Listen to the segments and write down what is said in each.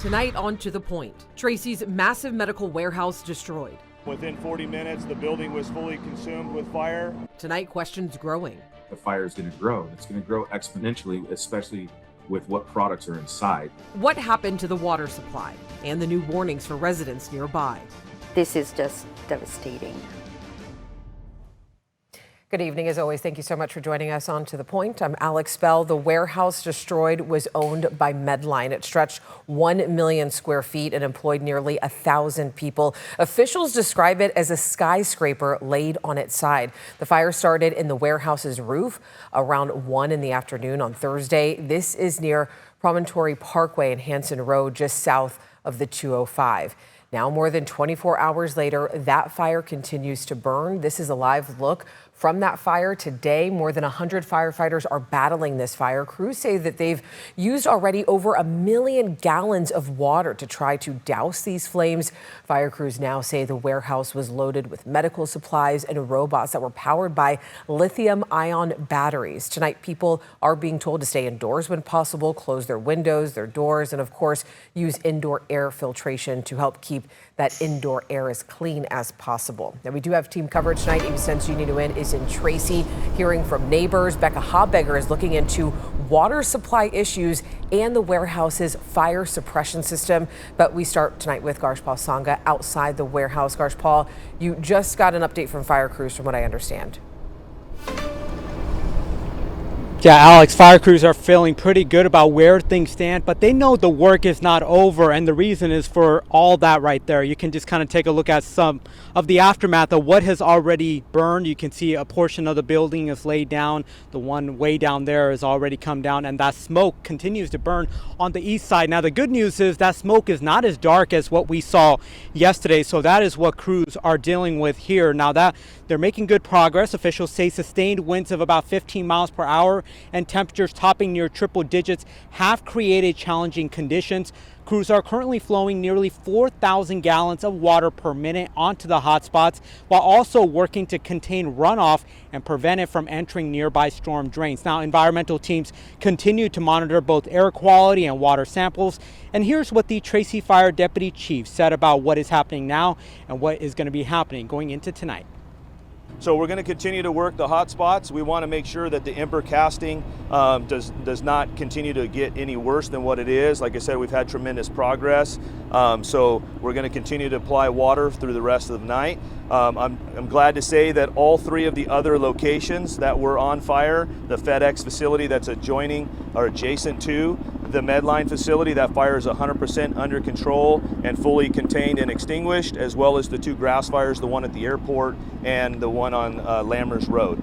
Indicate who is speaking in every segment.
Speaker 1: Tonight on To The Point, Tracy's massive medical warehouse destroyed.
Speaker 2: Within 40 minutes, the building was fully consumed with fire.
Speaker 1: Tonight, questions growing.
Speaker 3: The fire is going to grow. It's going to grow exponentially, especially with what products are inside.
Speaker 1: What happened to the water supply and the new warnings for residents nearby?
Speaker 4: This is just devastating.
Speaker 1: Good evening. As always, thank you so much for joining us on To The Point. I'm Alex Bell. The warehouse destroyed was owned by Medline. It stretched 1 million square feet and employed nearly 1,000 people. Officials describe it as a skyscraper laid on its side. The fire started in the warehouse's roof around 1 in the afternoon on Thursday. This is near Promontory Parkway and Hanson Road, just south of the 205. Now, more than 24 hours later, that fire continues to burn. This is a live look from that fire today. More than 100 firefighters are battling this fire. Crews say that they've used already over 1 million gallons of water to try to douse these flames. Fire crews now say the warehouse was loaded with medical supplies and robots that were powered by lithium-ion batteries. Tonight, people are being told to stay indoors when possible, close their windows, their doors, and of course, use indoor air filtration to help keep that indoor air as clean as possible. Now, we do have team coverage tonight. ABC 10's Jeannie Nguyen is in Tracy, hearing from neighbors. Becca Habegger is looking into water supply issues and the warehouse's fire suppression system. But we start tonight with Garshpal Sangha outside the warehouse. Garshpal, you just got an update from fire crews, from what I understand.
Speaker 5: Yeah, Alex, fire crews are feeling pretty good about where things stand, but they know the work is not over, and the reason is for all that right there. You can just kind of take a look at some of the aftermath of what has already burned. You can see a portion of the building is laid down. The one way down there has already come down, and that smoke continues to burn on the east side. Now, the good news is that smoke is not as dark as what we saw yesterday, so that is what crews are dealing with here. Now, that they're making good progress. Officials say sustained winds of about 15 miles per hour and temperatures topping near triple digits have created challenging conditions. Crews are currently flowing nearly 4,000 gallons of water per minute onto the hotspots, while also working to contain runoff and prevent it from entering nearby storm drains. Now, environmental teams continue to monitor both air quality and water samples. And here's what the Tracy Fire Deputy Chief said about what is happening now and what is going to be happening going into tonight.
Speaker 2: So we're going to continue to work the hot spots. We want to make sure that the ember casting does not continue to get any worse than what it is. Like I said, we've had tremendous progress. So we're going to continue to apply water through the rest of the night. I'm glad to say that all 3 of the other locations that were on fire, the FedEx facility that's adjoining or adjacent to the Medline facility, that fire is 100% under control and fully contained and extinguished, as well as the 2 grass fires, the one at the airport and the one on Lammers Road.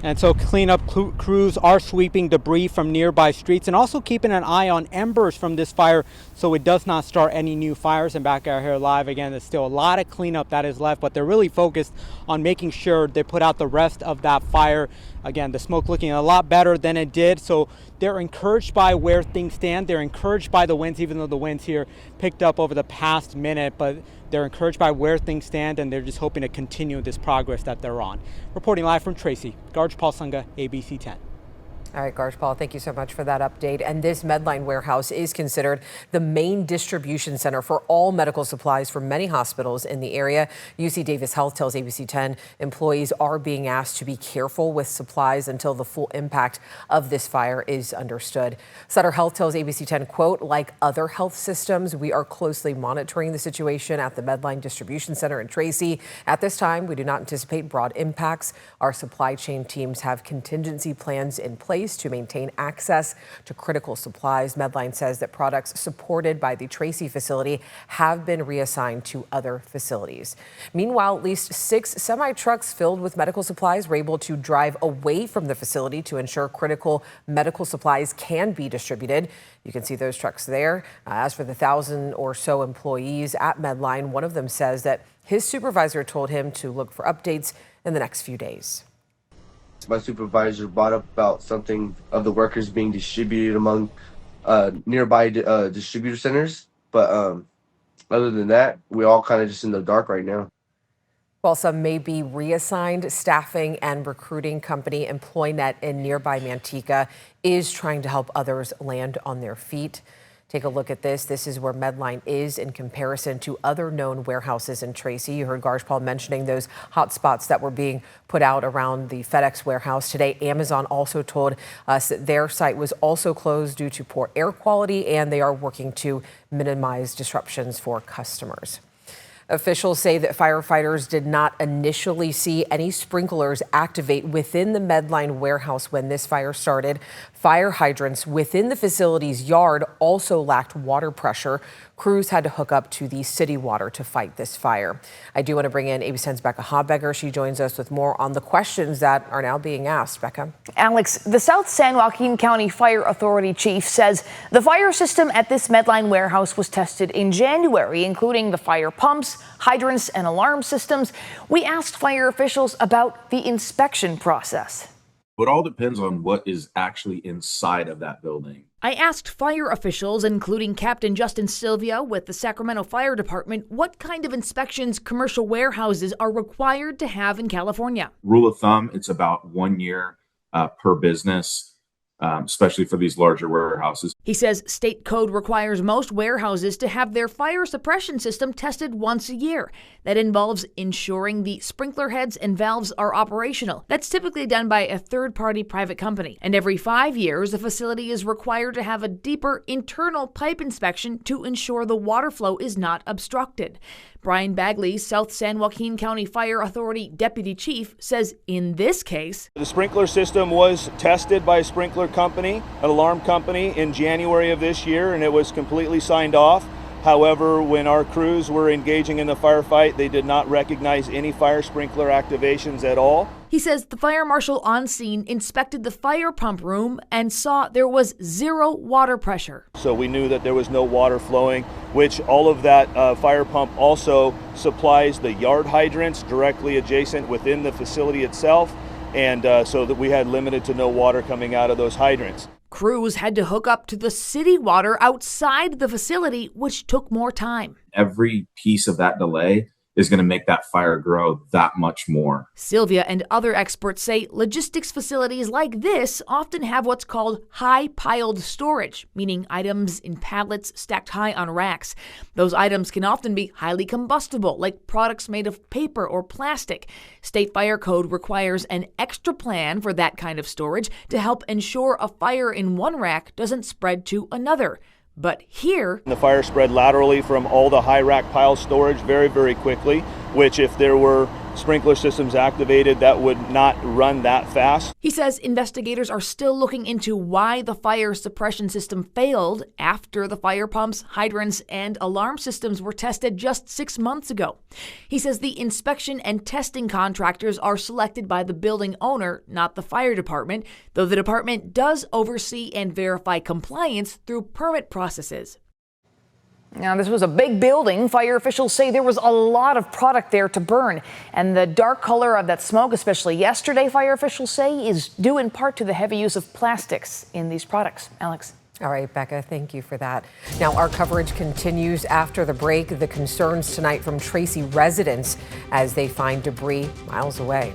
Speaker 5: And so cleanup crews are sweeping debris from nearby streets and also keeping an eye on embers from this fire so it does not start any new fires. And back out here live again, there's still a lot of cleanup that is left, but they're really focused on making sure they put out the rest of that fire. Again, the smoke looking a lot better than it did, so they're encouraged by where things stand. They're encouraged by the winds, even though the winds here picked up over the past minute, but they're encouraged by where things stand, and they're just hoping to continue this progress that they're on. Reporting live from Tracy, Garshpal Sangha, ABC 10.
Speaker 1: All right, Garshpal, thank you so much for that update. And this Medline warehouse is considered the main distribution center for all medical supplies for many hospitals in the area. UC Davis Health tells ABC 10 employees are being asked to be careful with supplies until the full impact of this fire is understood. Sutter Health tells ABC 10, quote, like other health systems, we are closely monitoring the situation at the Medline distribution center in Tracy. At this time, we do not anticipate broad impacts. Our supply chain teams have contingency plans in place to maintain access to critical supplies. Medline says that products supported by the Tracy facility have been reassigned to other facilities. Meanwhile, at least 6 semi-trucks filled with medical supplies were able to drive away from the facility to ensure critical medical supplies can be distributed. You can see those trucks there. As for the 1,000 or so employees at Medline, one of them says that his supervisor told him to look for updates in the next few days.
Speaker 6: My supervisor brought up about something of the workers being distributed among nearby distributor centers. But other than that, we're all kind of just in the dark right now.
Speaker 1: While some may be reassigned, staffing and recruiting company EmployNet in nearby Manteca is trying to help others land on their feet. Take a look at this. This is where Medline is in comparison to other known warehouses in Tracy. You heard Garjpal mentioning those hot spots that were being put out around the FedEx warehouse. Today, Amazon also told us that their site was also closed due to poor air quality, and they are working to minimize disruptions for customers. Officials say that firefighters did not initially see any sprinklers activate within the Medline warehouse when this fire started. Fire hydrants within the facility's yard also lacked water pressure. Crews had to hook up to the city water to fight this fire. I do want to bring in ABC 10's Becca Habegger. She joins us with more on the questions that are now being asked. Becca.
Speaker 7: Alex, the South San Joaquin County Fire Authority chief says the fire system at this Medline warehouse was tested in January, including the fire pumps, hydrants, and alarm systems. We asked fire officials about the inspection process.
Speaker 3: It all depends on what is actually inside of that building.
Speaker 7: I asked fire officials, including Captain Justin Sylvia with the Sacramento Fire Department, what kind of inspections commercial warehouses are required to have in California.
Speaker 3: Rule of thumb, it's about 1 year per business, especially for these larger warehouses.
Speaker 7: He says state code requires most warehouses to have their fire suppression system tested once a year. That involves ensuring the sprinkler heads and valves are operational. That's typically done by a third-party private company. And every 5 years, a facility is required to have a deeper internal pipe inspection to ensure the water flow is not obstructed. Brian Bagley, South San Joaquin County Fire Authority Deputy Chief, says in this case,
Speaker 2: the sprinkler system was tested by a sprinkler company, an alarm company, in January of this year, and it was completely signed off. However, when our crews were engaging in the firefight, they did not recognize any fire sprinkler activations at all.
Speaker 7: He says the fire marshal on scene inspected the fire pump room and saw there was zero water pressure.
Speaker 2: So we knew that there was no water flowing, which all of that fire pump also supplies the yard hydrants directly adjacent within the facility itself. And so that we had limited to no water coming out of those hydrants.
Speaker 7: Crews had to hook up to the city water outside the facility, which took more time.
Speaker 3: Every piece of that delay is going to make that fire grow that much more.
Speaker 7: Sylvia and other experts say logistics facilities like this often have what's called high piled storage, meaning items in pallets stacked high on racks. Those items can often be highly combustible, like products made of paper or plastic. State fire code requires an extra plan for that kind of storage to help ensure a fire in one rack doesn't spread to another. But here,
Speaker 2: the fire spread laterally from all the high rack pile storage very, very quickly, which if there were sprinkler systems activated, that would not run that fast.
Speaker 7: He says investigators are still looking into why the fire suppression system failed after the fire pumps, hydrants, and alarm systems were tested just 6 months ago. He says the inspection and testing contractors are selected by the building owner, not the fire department, though the department does oversee and verify compliance through permit processes. Now, this was a big building. Fire officials say there was a lot of product there to burn. And the dark color of that smoke, especially yesterday, fire officials say, is due in part to the heavy use of plastics in these products. Alex.
Speaker 1: All right, Becca, thank you for that. Now, our coverage continues after the break. The concerns tonight from Tracy residents as they find debris miles away.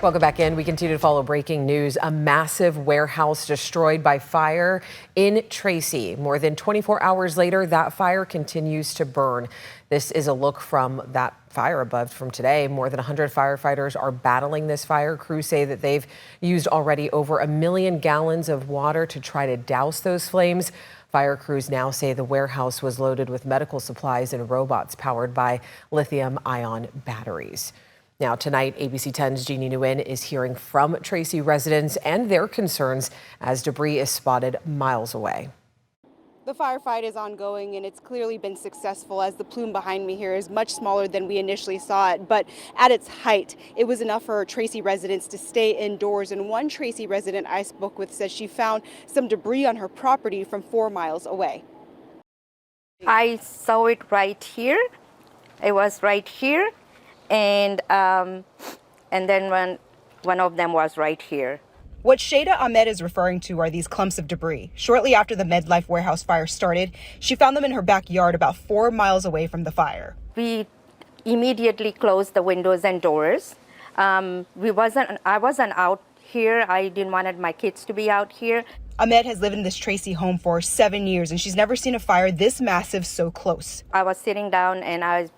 Speaker 1: Welcome back in. We continue to follow breaking news. A massive warehouse destroyed by fire in Tracy. More than 24 hours later, that fire continues to burn. This is a look from that fire above from today. More than 100 firefighters are battling this fire. Crews say that they've used already over 1 million gallons of water to try to douse those flames. Fire crews now say the warehouse was loaded with medical supplies and robots powered by lithium-ion batteries. Now, tonight, ABC 10's Jeannie Nguyen is hearing from Tracy residents and their concerns as debris is spotted miles away.
Speaker 8: The firefight is ongoing, and it's clearly been successful, as the plume behind me here is much smaller than we initially saw it. But at its height, it was enough for Tracy residents to stay indoors. And one Tracy resident I spoke with says she found some debris on her property from 4 miles away.
Speaker 4: I saw it right here. It was right here. And then one of them was right here.
Speaker 8: What Shada Ahmed is referring to are these clumps of debris. Shortly after the MedLife warehouse fire started, she found them in her backyard about 4 miles away from the fire.
Speaker 4: We immediately closed the windows and doors. I wasn't out here. I didn't want my kids to be out here.
Speaker 8: Ahmed has lived in this Tracy home for 7 years, and she's never seen a fire this massive so close.
Speaker 4: I was sitting down and I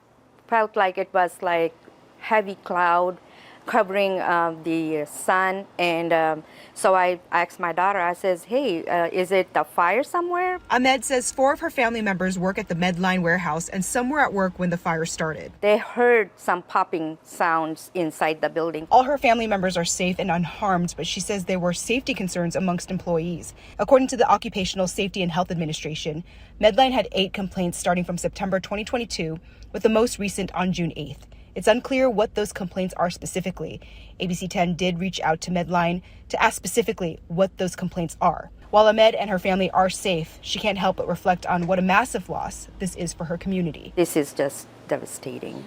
Speaker 4: felt like it was like heavy cloud covering the sun, and so I asked my daughter, I says, hey, is it a fire somewhere?
Speaker 8: Ahmed says 4 of her family members work at the Medline warehouse, and some were at work when the fire started.
Speaker 4: They heard some popping sounds inside the building.
Speaker 8: All her family members are safe and unharmed, but she says there were safety concerns amongst employees. According to the Occupational Safety and Health Administration, Medline had 8 complaints starting from September 2022, with the most recent on June 8th. It's unclear what those complaints are specifically. ABC 10 did reach out to Medline to ask specifically what those complaints are. While Ahmed and her family are safe, she can't help but reflect on what a massive loss this is for her community.
Speaker 4: This is just devastating.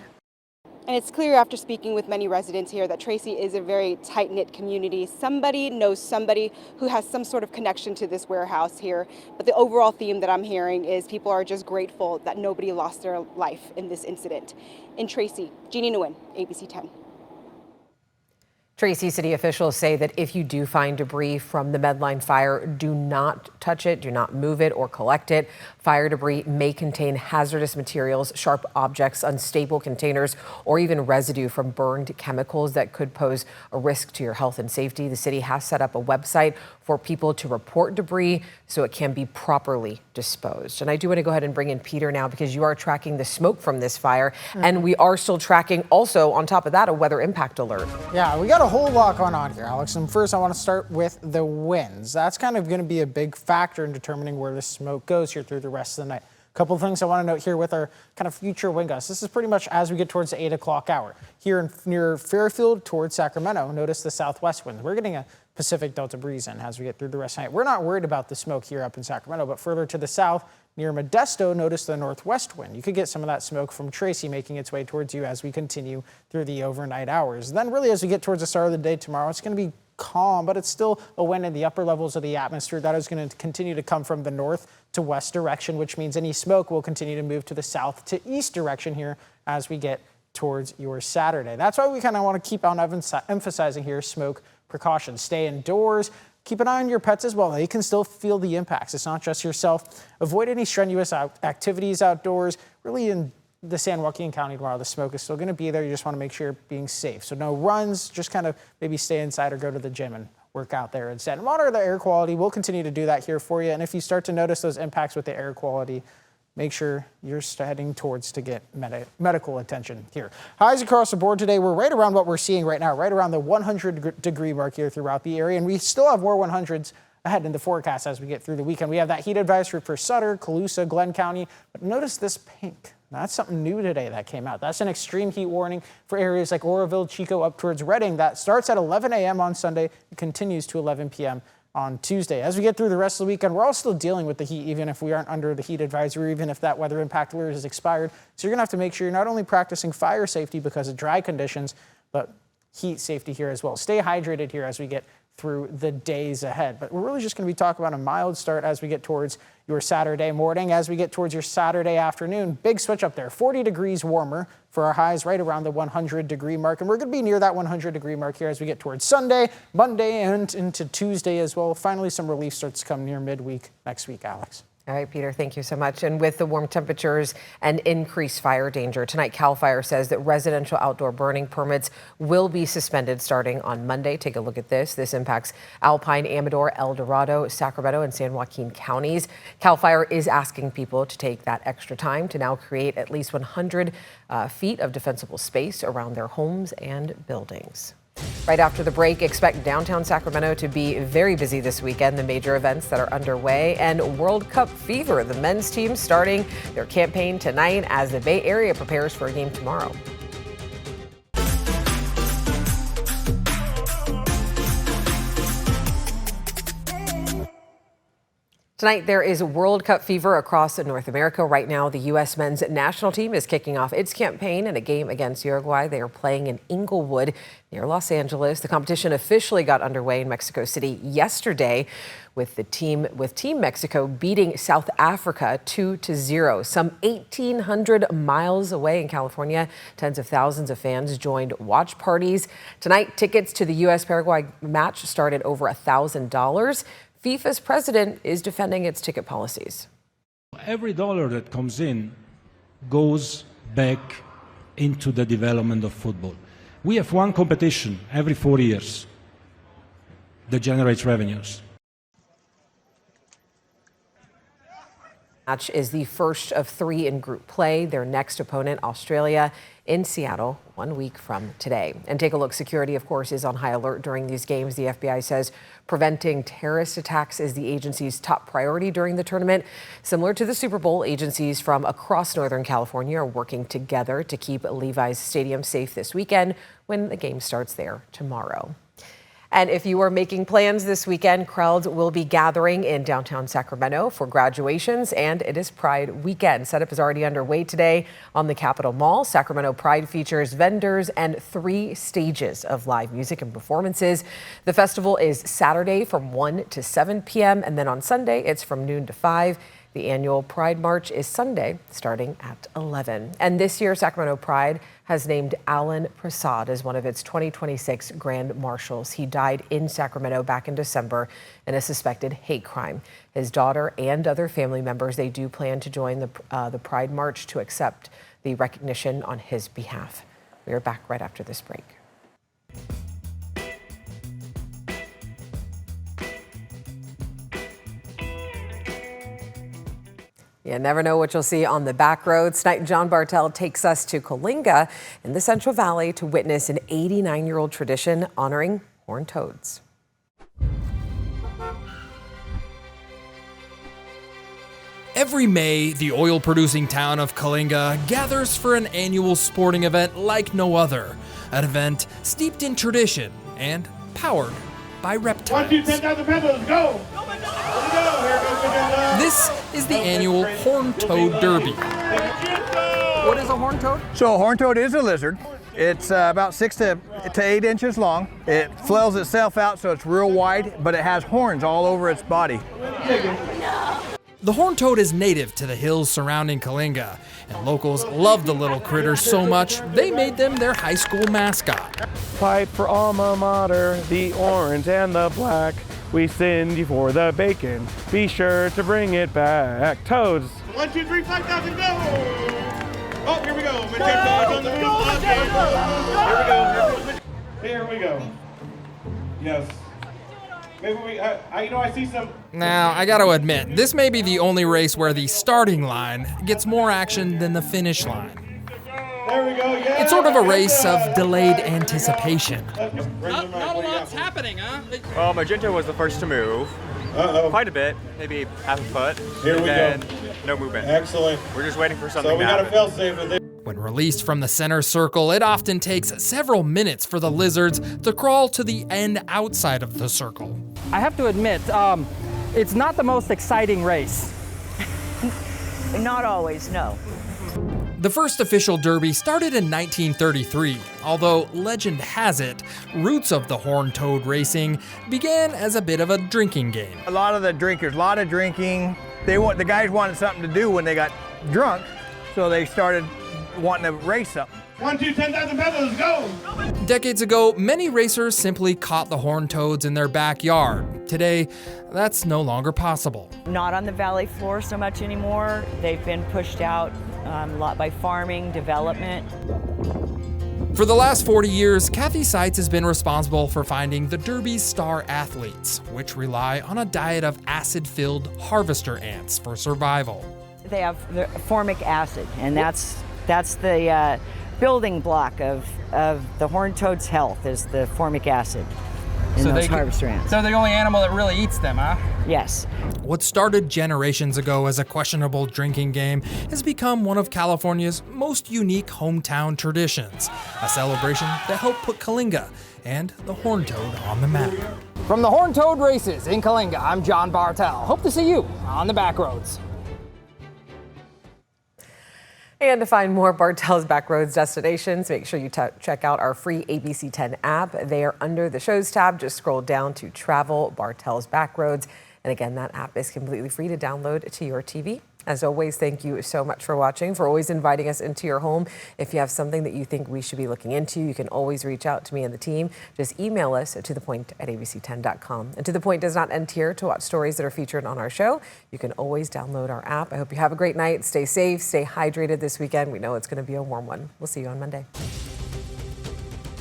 Speaker 8: And it's clear after speaking with many residents here that Tracy is a very tight-knit community. Somebody knows somebody who has some sort of connection to this warehouse here. But the overall theme that I'm hearing is people are just grateful that nobody lost their life in this incident. In Tracy, Jeannie Nguyen, ABC 10.
Speaker 1: Tracy city officials say that if you do find debris from the Medline fire, do not touch it, do not move it or collect it. Fire debris may contain hazardous materials, sharp objects, unstable containers, or even residue from burned chemicals that could pose a risk to your health and safety. The city has set up a website for people to report debris so it can be properly disposed. And I do want to go ahead and bring in Peter now, because you are tracking the smoke from this fire, and we are still tracking also, on top of that, a weather impact alert.
Speaker 9: Yeah, we got a whole lot going on here, Alex. And first, I want to start with the winds. That's kind of going to be a big factor in determining where the smoke goes here through the rest of the night. A couple of things I want to note here with our kind of future wind gusts. This is pretty much as we get towards the 8 o'clock hour. Here near Fairfield towards Sacramento, notice the southwest wind. We're getting a Pacific Delta breeze in as we get through the rest of the night. We're not worried about the smoke here up in Sacramento, but further to the south near Modesto, notice the northwest wind. You could get some of that smoke from Tracy making its way towards you as we continue through the overnight hours. Then really as we get towards the start of the day tomorrow, it's going to be calm, but it's still a wind in the upper levels of the atmosphere that is going to continue to come from the north to west direction, which means any smoke will continue to move to the south to east direction here as we get towards your Saturday. That's why we kind of want to keep on emphasizing here smoke precautions. Stay indoors. Keep an eye on your pets as well. They can still feel the impacts. It's not just yourself. Avoid any strenuous activities outdoors. Really in the San Joaquin County tomorrow, the smoke is still going to be there. You just want to make sure you're being safe. So no runs, just kind of maybe stay inside or go to the gym and work out there instead. And monitor the air quality. We'll continue to do that here for you. And if you start to notice those impacts with the air quality, make sure you're heading towards to get medical attention here. Highs across the board today. We're right around what we're seeing right now, right around the 100-degree mark here throughout the area. And we still have more 100s ahead in the forecast as we get through the weekend. We have that heat advisory for Sutter, Colusa, Glenn County. But notice this pink. That's something new today that came out. That's an extreme heat warning for areas like Oroville, Chico, up towards Redding. That starts at 11 a.m. on Sunday and continues to 11 p.m. on Tuesday. As we get through the rest of the weekend, we're all still dealing with the heat, even if we aren't under the heat advisory, even if that weather impact alert has expired. So you're going to have to make sure you're not only practicing fire safety because of dry conditions, but heat safety here as well. Stay hydrated here as we get through the days ahead. But we're really just going to be talking about a mild start as we get towards your Saturday morning. As we get towards your Saturday afternoon, big switch up there. 40 degrees warmer for our highs right around the 100-degree mark. And we're going to be near that 100-degree mark here as we get towards Sunday, Monday, and into Tuesday as well. Finally, some relief starts to come near midweek next week, Alex.
Speaker 1: All right, Peter, thank you so much. And with the warm temperatures and increased fire danger, tonight CAL FIRE says that residential outdoor burning permits will be suspended starting on Monday. Take a look at this. This impacts Alpine, Amador, El Dorado, Sacramento, and San Joaquin counties. CAL FIRE is asking people to take that extra time to now create at least 100 feet of defensible space around their homes and buildings. Right after the break, expect downtown Sacramento to be very busy this weekend. The major events that are underway and World Cup fever. The men's team starting their campaign tonight as the Bay Area prepares for a game tomorrow. Tonight, there is World Cup fever across North America. Right now, the U.S. men's national team is kicking off its campaign in a game against Uruguay. They are playing in Inglewood near Los Angeles. The competition officially got underway in Mexico City yesterday with Team Mexico beating South Africa 2-0. Some 1,800 miles away in California, tens of thousands of fans joined watch parties. Tonight, tickets to the U.S.-Paraguay match start at over $1,000. FIFA's president is defending its ticket policies.
Speaker 10: Every dollar that comes in goes back into the development of football. We have one competition every 4 years that generates revenues.
Speaker 1: Match is the first of 3 in group play. Their next opponent, Australia, in Seattle 1 week from today. And take a look. Security, of course, is on high alert during these games. The FBI says preventing terrorist attacks is the agency's top priority during the tournament. Similar to the Super Bowl, agencies from across Northern California are working together to keep Levi's Stadium safe this weekend when the game starts there tomorrow. And if you are making plans this weekend, crowds will be gathering in downtown Sacramento for graduations, and it is Pride weekend. Setup is already underway today on the Capitol Mall. Sacramento Pride features vendors and 3 stages of live music and performances. The festival is Saturday from 1 to 7 p.m., and then on Sunday it's from noon to 5. The annual Pride March is Sunday, starting at 11. And this year, Sacramento Pride has named Alan Prasad as one of its 2026 Grand Marshals. He died in Sacramento back in December in a suspected hate crime. His daughter and other family members, they do plan to join the Pride March to accept the recognition on his behalf. We are back right after this break. You never know what you'll see on the back roads. Tonight, John Bartel takes us to Coalinga in the Central Valley to witness an 89-year-old tradition honoring horned toads.
Speaker 11: Every May, the oil-producing town of Coalinga gathers for an annual sporting event like no other. An event steeped in tradition and powered by reptiles.
Speaker 12: 1, 2, 10,000 pesos, go!
Speaker 11: This is the annual Horned Toad Derby.
Speaker 13: What is a horned toad?
Speaker 14: So a horned toad is a lizard. It's about 6 to 8 inches long. It flails itself out so it's real wide, but it has horns all over its body.
Speaker 11: The horned toad is native to the hills surrounding Coalinga, and locals love the little critters so much they made them their high school mascot.
Speaker 12: Fight for alma mater, the orange and the black. We send you for the bacon. Be sure to bring it back. Toads. 1, 2, 3, 5,000, go! Oh, here we go. Here we go. Yes. Maybe I see some.
Speaker 11: Now, I gotta admit, this may be the only race where the starting line gets more action than the finish line.
Speaker 12: There we go, yeah.
Speaker 11: It's sort of a race of delayed anticipation.
Speaker 13: Not a lot's happening, huh?
Speaker 15: Well, Magenta was the first to move. Quite a bit, maybe half a foot.
Speaker 12: Here we go.
Speaker 15: No movement.
Speaker 12: Excellent.
Speaker 15: We're just waiting for something
Speaker 12: So we
Speaker 15: to
Speaker 12: got
Speaker 15: happen.
Speaker 12: to fail safe with it.
Speaker 11: When released from the center circle, it often takes several minutes for the lizards to crawl to the end outside of the circle.
Speaker 13: I have to admit, it's not the most exciting race.
Speaker 16: Not always, no.
Speaker 11: The first official derby started in 1933, although legend has it, roots of the horned toad racing began as a bit of a drinking game.
Speaker 14: A lot of the drinkers, a lot of drinking. The guys wanted something to do when they got drunk, so they started wanting to race something.
Speaker 12: 1, 2, 10,000 pesos, go!
Speaker 11: Decades ago, many racers simply caught the horned toads in their backyard. Today, that's no longer possible.
Speaker 16: Not on the valley floor so much anymore. They've been pushed out a lot by farming, development.
Speaker 11: For the last 40 years, Kathy Seitz has been responsible for finding the Derby's star athletes, which rely on a diet of acid-filled harvester ants for survival.
Speaker 16: They have the formic acid, and that's the building block of the horned toad's health is the formic acid in those harvester ants.
Speaker 13: They're the only animal that really eats them, huh?
Speaker 16: Yes.
Speaker 11: What started generations ago as a questionable drinking game has become one of California's most unique hometown traditions, a celebration that helped put Coalinga and the horned toad on the map.
Speaker 13: From the Horned Toad races in Coalinga, I'm John Bartel. Hope to see you on the back roads.
Speaker 1: And to find more Bartel's Backroads destinations, make sure you check out our free ABC 10 app. They are under the shows tab. Just scroll down to Travel Bartel's Backroads. And again, that app is completely free to download to your TV. As always, thank you so much for watching, for always inviting us into your home. If you have something that you think we should be looking into, you can always reach out to me and the team. Just email us at tothepoint@abc10.com. And To The Point does not end here. To watch stories that are featured on our show, you can always download our app. I hope you have a great night. Stay safe, stay hydrated this weekend. We know it's going to be a warm one. We'll see you on Monday.